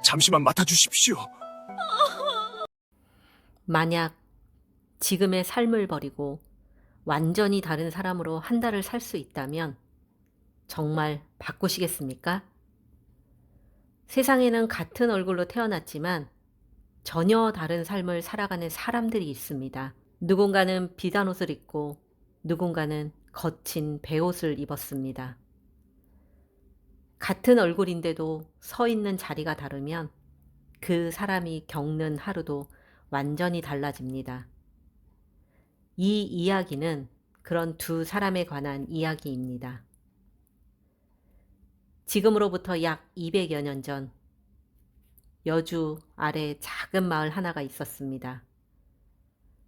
잠시만 맡아주십시오. 만약 지금의 삶을 버리고 완전히 다른 사람으로 한 달을 살 수 있다면 정말 바꾸시겠습니까? 세상에는 같은 얼굴로 태어났지만 전혀 다른 삶을 살아가는 사람들이 있습니다. 누군가는 비단 옷을 입고 누군가는 거친 베옷을 입었습니다. 같은 얼굴인데도 서 있는 자리가 다르면 그 사람이 겪는 하루도 완전히 달라집니다. 이 이야기는 그런 두 사람에 관한 이야기입니다. 지금으로부터 약 200여 년 전, 여주 아래 작은 마을 하나가 있었습니다.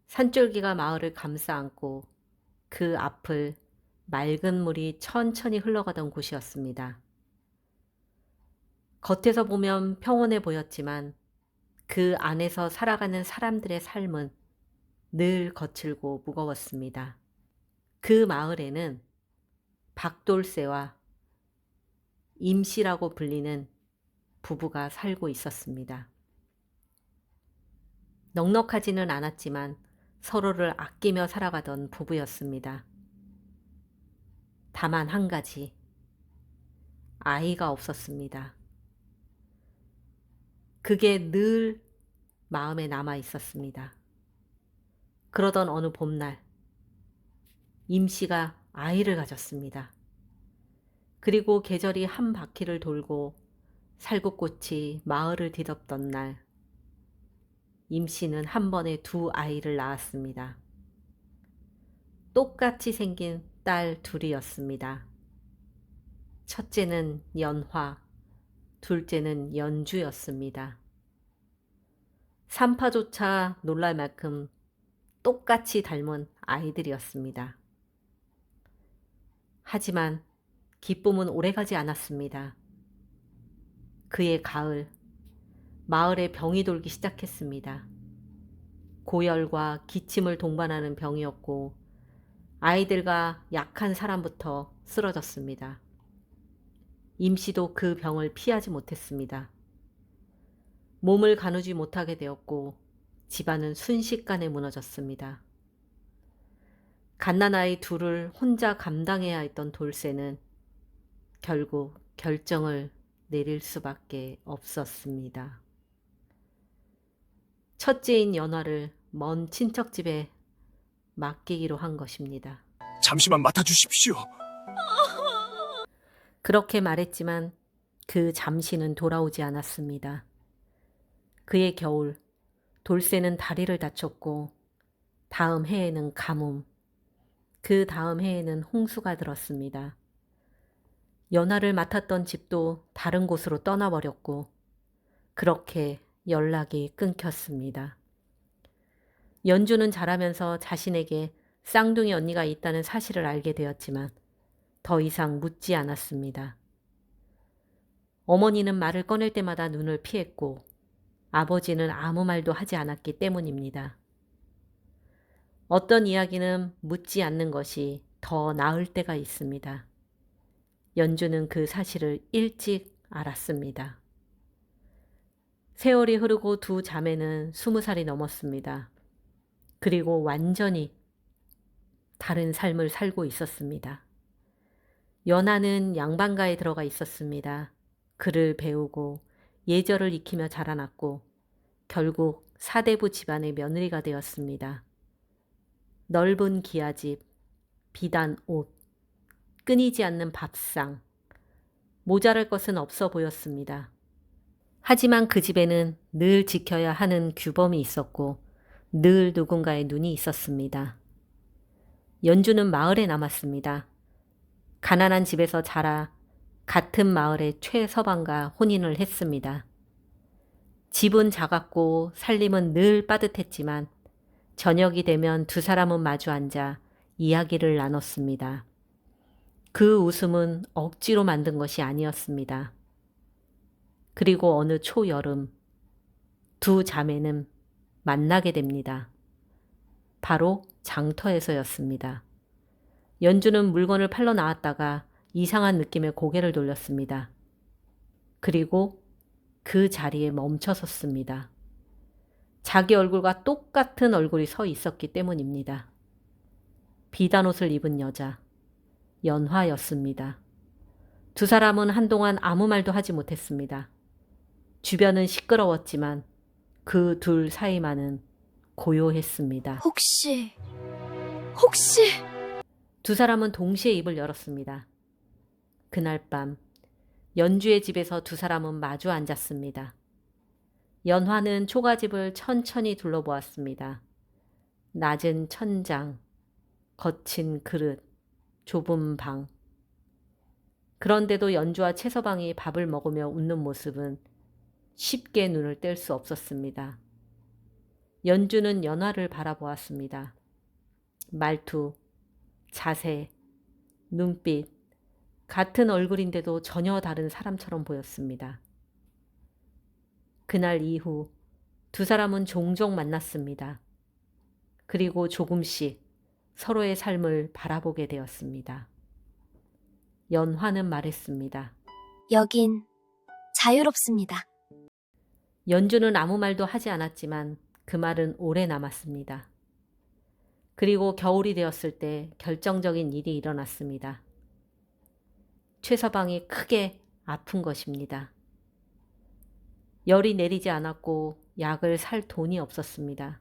산줄기가 마을을 감싸 안고 그 앞을 맑은 물이 천천히 흘러가던 곳이었습니다. 겉에서 보면 평온해 보였지만 그 안에서 살아가는 사람들의 삶은 늘 거칠고 무거웠습니다. 그 마을에는 박돌새와 임씨라고 불리는 부부가 살고 있었습니다. 넉넉하지는 않았지만 서로를 아끼며 살아가던 부부였습니다. 다만 한 가지, 아이가 없었습니다. 그게 늘 마음에 남아 있었습니다. 그러던 어느 봄날, 임씨가 아이를 가졌습니다. 그리고 계절이 한 바퀴를 돌고 살구꽃이 마을을 뒤덮던 날, 임씨는 한 번에 두 아이를 낳았습니다. 똑같이 생긴 딸 둘이었습니다. 첫째는 연화, 둘째는 연주였습니다. 산파조차 놀랄 만큼 똑같이 닮은 아이들이었습니다. 하지만 기쁨은 오래가지 않았습니다. 그해 가을, 마을에 병이 돌기 시작했습니다. 고열과 기침을 동반하는 병이었고 아이들과 약한 사람부터 쓰러졌습니다. 임씨도 그 병을 피하지 못했습니다. 몸을 가누지 못하게 되었고 집안은 순식간에 무너졌습니다. 갓난아이 둘을 혼자 감당해야 했던 돌쇠는 결국 결정을 내릴 수밖에 없었습니다. 첫째인 연화를 먼 친척집에 맡기기로 한 것입니다. 잠시만 맡아주십시오. 그렇게 말했지만 그 잠시는 돌아오지 않았습니다. 그해 겨울, 돌쇠는 다리를 다쳤고 다음 해에는 가뭄, 그 다음 해에는 홍수가 들었습니다. 연화를 맡았던 집도 다른 곳으로 떠나버렸고 그렇게 연락이 끊겼습니다. 연주는 자라면서 자신에게 쌍둥이 언니가 있다는 사실을 알게 되었지만 더 이상 묻지 않았습니다. 어머니는 말을 꺼낼 때마다 눈을 피했고 아버지는 아무 말도 하지 않았기 때문입니다. 어떤 이야기는 묻지 않는 것이 더 나을 때가 있습니다. 연주는 그 사실을 일찍 알았습니다. 세월이 흐르고 두 자매는 20살이 넘었습니다. 그리고 완전히 다른 삶을 살고 있었습니다. 연하는 양반가에 들어가 있었습니다. 글을 배우고 예절을 익히며 자라났고 결국 사대부 집안의 며느리가 되었습니다. 넓은 기아집, 비단 옷, 끊이지 않는 밥상, 모자랄 것은 없어 보였습니다. 하지만 그 집에는 늘 지켜야 하는 규범이 있었고 늘 누군가의 눈이 있었습니다. 연주는 마을에 남았습니다. 가난한 집에서 자라 같은 마을의 최서방과 혼인을 했습니다. 집은 작았고 살림은 늘 빠듯했지만 저녁이 되면 두 사람은 마주 앉아 이야기를 나눴습니다. 그 웃음은 억지로 만든 것이 아니었습니다. 그리고 어느 초여름 두 자매는 만나게 됩니다. 바로 장터에서였습니다. 연주는 물건을 팔러 나왔다가 이상한 느낌에 고개를 돌렸습니다. 그리고 그 자리에 멈춰섰습니다. 자기 얼굴과 똑같은 얼굴이 서 있었기 때문입니다. 비단 옷을 입은 여자, 연화였습니다. 두 사람은 한동안 아무 말도 하지 못했습니다. 주변은 시끄러웠지만 그 둘 사이만은 고요했습니다. 혹시 두 사람은 동시에 입을 열었습니다. 그날 밤 연주의 집에서 두 사람은 마주 앉았습니다. 연화는 초가집을 천천히 둘러보았습니다. 낮은 천장, 거친 그릇, 좁은 방. 그런데도 연주와 채서방이 밥을 먹으며 웃는 모습은 쉽게 눈을 뗄 수 없었습니다. 연주는 연화를 바라보았습니다. 말투, 자세, 눈빛, 같은 얼굴인데도 전혀 다른 사람처럼 보였습니다. 그날 이후 두 사람은 종종 만났습니다. 그리고 조금씩 서로의 삶을 바라보게 되었습니다. 연화는 말했습니다. 여긴 자유롭습니다. 연주는 아무 말도 하지 않았지만 그 말은 오래 남았습니다. 그리고 겨울이 되었을 때 결정적인 일이 일어났습니다. 최서방이 크게 아픈 것입니다. 열이 내리지 않았고 약을 살 돈이 없었습니다.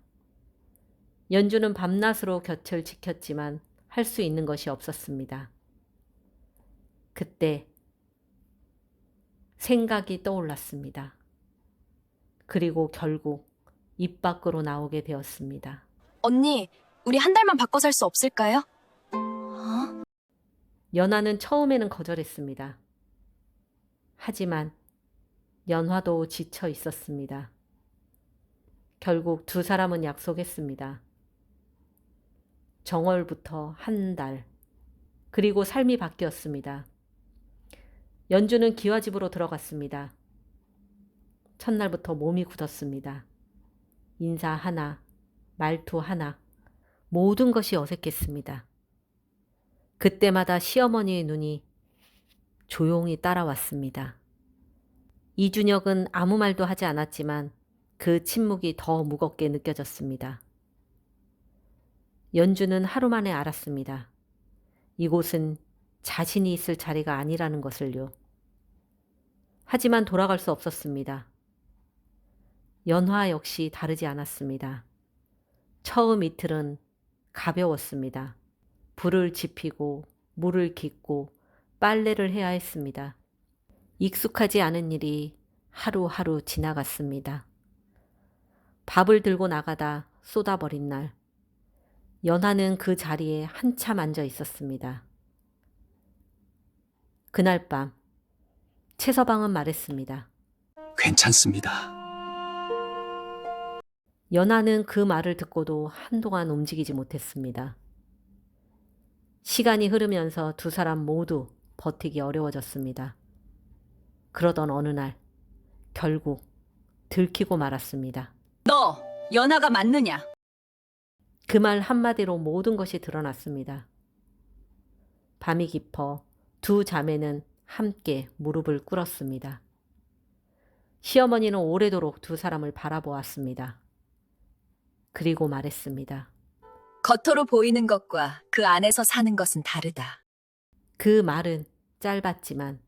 연주는 밤낮으로 곁을 지켰지만 할 수 있는 것이 없었습니다. 그때 생각이 떠올랐습니다. 그리고 결국 입 밖으로 나오게 되었습니다. 언니, 우리 한 달만 바꿔 살 수 없을까요? 연화는 처음에는 거절했습니다. 하지만 연화도 지쳐 있었습니다. 결국 두 사람은 약속했습니다. 정월부터 한 달, 그리고 삶이 바뀌었습니다. 연주는 기와집으로 들어갔습니다. 첫날부터 몸이 굳었습니다. 인사 하나, 말투 하나, 모든 것이 어색했습니다. 그때마다 시어머니의 눈이 조용히 따라왔습니다. 이준혁은 아무 말도 하지 않았지만 그 침묵이 더 무겁게 느껴졌습니다. 연주는 하루 만에 알았습니다. 이곳은 자신이 있을 자리가 아니라는 것을요. 하지만 돌아갈 수 없었습니다. 연화 역시 다르지 않았습니다. 처음 이틀은 가벼웠습니다. 불을 지피고 물을 깃고 빨래를 해야 했습니다. 익숙하지 않은 일이 하루하루 지나갔습니다. 밥을 들고 나가다 쏟아버린 날, 연화는 그 자리에 한참 앉아 있었습니다. 그날 밤, 최서방은 말했습니다. 괜찮습니다. 연화는 그 말을 듣고도 한동안 움직이지 못했습니다. 시간이 흐르면서 두 사람 모두 버티기 어려워졌습니다. 그러던 어느 날, 결국 들키고 말았습니다. 너 연하가 맞느냐? 그 말 한마디로 모든 것이 드러났습니다. 밤이 깊어 두 자매는 함께 무릎을 꿇었습니다. 시어머니는 오래도록 두 사람을 바라보았습니다. 그리고 말했습니다. 겉으로 보이는 것과 그 안에서 사는 것은 다르다. 그 말은 짧았지만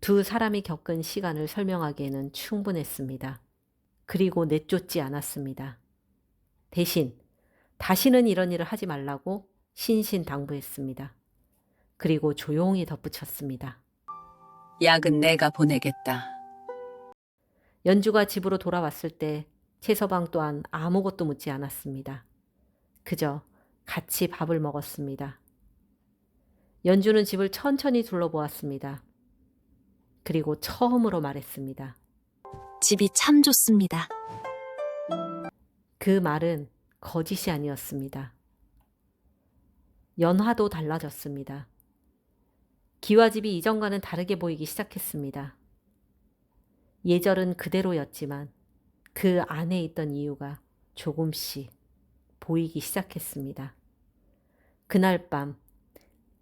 두 사람이 겪은 시간을 설명하기에는 충분했습니다. 그리고 내쫓지 않았습니다. 대신 다시는 이런 일을 하지 말라고 신신당부했습니다. 그리고 조용히 덧붙였습니다. 약은 내가 보내겠다. 연주가 집으로 돌아왔을 때 최서방 또한 아무것도 묻지 않았습니다. 그저 같이 밥을 먹었습니다. 연주는 집을 천천히 둘러보았습니다. 그리고 처음으로 말했습니다. 집이 참 좋습니다. 그 말은 거짓이 아니었습니다. 연화도 달라졌습니다. 기와집이 이전과는 다르게 보이기 시작했습니다. 예절은 그대로였지만 그 안에 있던 이유가 조금씩 보이기 시작했습니다. 그날 밤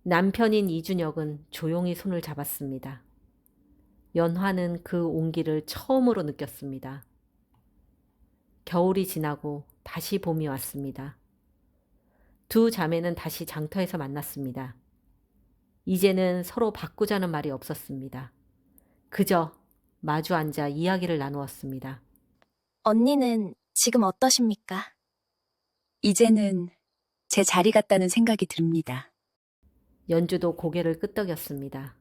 남편인 이준혁은 조용히 손을 잡았습니다. 연화는 그 온기를 처음으로 느꼈습니다. 겨울이 지나고 다시 봄이 왔습니다. 두 자매는 다시 장터에서 만났습니다. 이제는 서로 바꾸자는 말이 없었습니다. 그저 마주 앉아 이야기를 나누었습니다. 언니는 지금 어떠십니까? 이제는 제 자리 같다는 생각이 듭니다. 연주도 고개를 끄덕였습니다.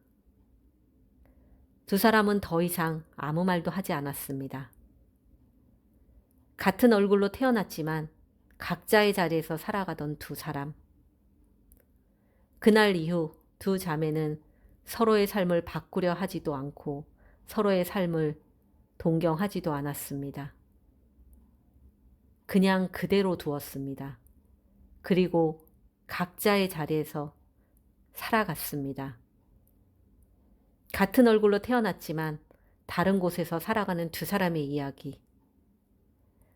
두 사람은 더 이상 아무 말도 하지 않았습니다. 같은 얼굴로 태어났지만 각자의 자리에서 살아가던 두 사람. 그날 이후 두 자매는 서로의 삶을 바꾸려 하지도 않고 서로의 삶을 동경하지도 않았습니다. 그냥 그대로 두었습니다. 그리고 각자의 자리에서 살아갔습니다. 같은 얼굴로 태어났지만 다른 곳에서 살아가는 두 사람의 이야기.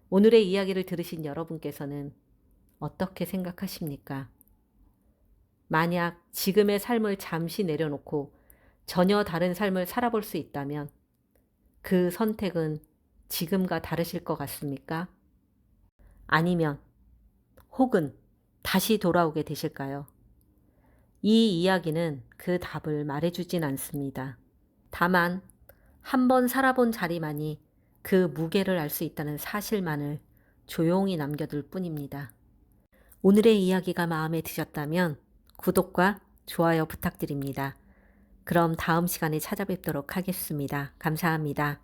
오늘의 이야기를 들으신 여러분께서는 어떻게 생각하십니까? 만약 지금의 삶을 잠시 내려놓고 전혀 다른 삶을 살아볼 수 있다면 그 선택은 지금과 다르실 것 같습니까? 아니면 혹은 다시 돌아오게 되실까요? 이 이야기는 그 답을 말해주진 않습니다. 다만 한 번 살아본 자리만이 그 무게를 알 수 있다는 사실만을 조용히 남겨둘 뿐입니다. 오늘의 이야기가 마음에 드셨다면 구독과 좋아요 부탁드립니다. 그럼 다음 시간에 찾아뵙도록 하겠습니다. 감사합니다.